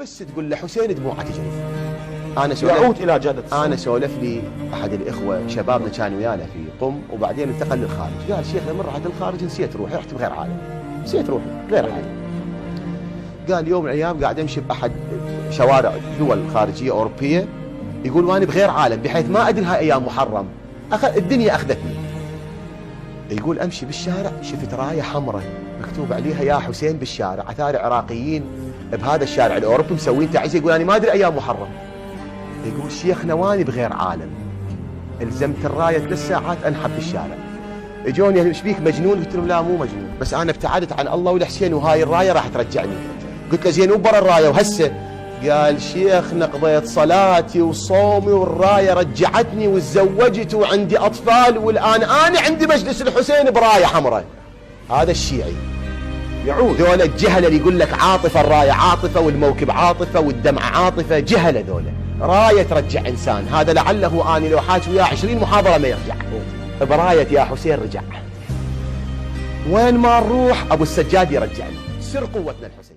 بس تقول له حسين دموعه تجري. يعود الى جدة. انا سولف لي احد الاخوه شبابنا كان ويانا في قم وبعدين انتقل للخارج، قال شيخ لما رحت للخارج نسيت روحي، رحت بغير عالم، نسيت روحي غير عالم. قال يوم من الايام قاعد امشي باحد شوارع دول خارجيه اوروبيه، يقول وانا بغير عالم بحيث ما ادري هاي ايام محرم، الدنيا اخذتني. يقول امشي بالشارع شفت رايه حمراء مكتوب عليها يا حسين بالشارع، اثار عراقيين بهذا الشارع الاوروبي مسوين تعزيه، يقول انا ما ادري ايام محرم. يقول شيخنا واني بغير عالم الزمت الرايه 3 ساعات انحب بالشارع. اجوني ايش بيك مجنون؟ قلت لهم لا مو مجنون، بس انا ابتعدت عن الله والحسين وهاي الرايه راح ترجعني. قلت له زين وبرا الرايه وهسه؟ قال شيخنا قضيت صلاتي وصومي والرايه رجعتني وتزوجت وعندي اطفال والان انا عندي مجلس الحسين برايه حمراء. هذا الشيعي يعود. ذولا الجهله اللي يقول لك عاطفه، الرايه عاطفه والموكب عاطفه والدمعه عاطفه، جهله ذولا. رايه ترجع انسان، هذا لعله اني لو حاج وياه 20 محاضره ما يرجع. برايه يا حسين رجع. وين ما نروح ابو السجاد يرجعني. سر قوتنا الحسين.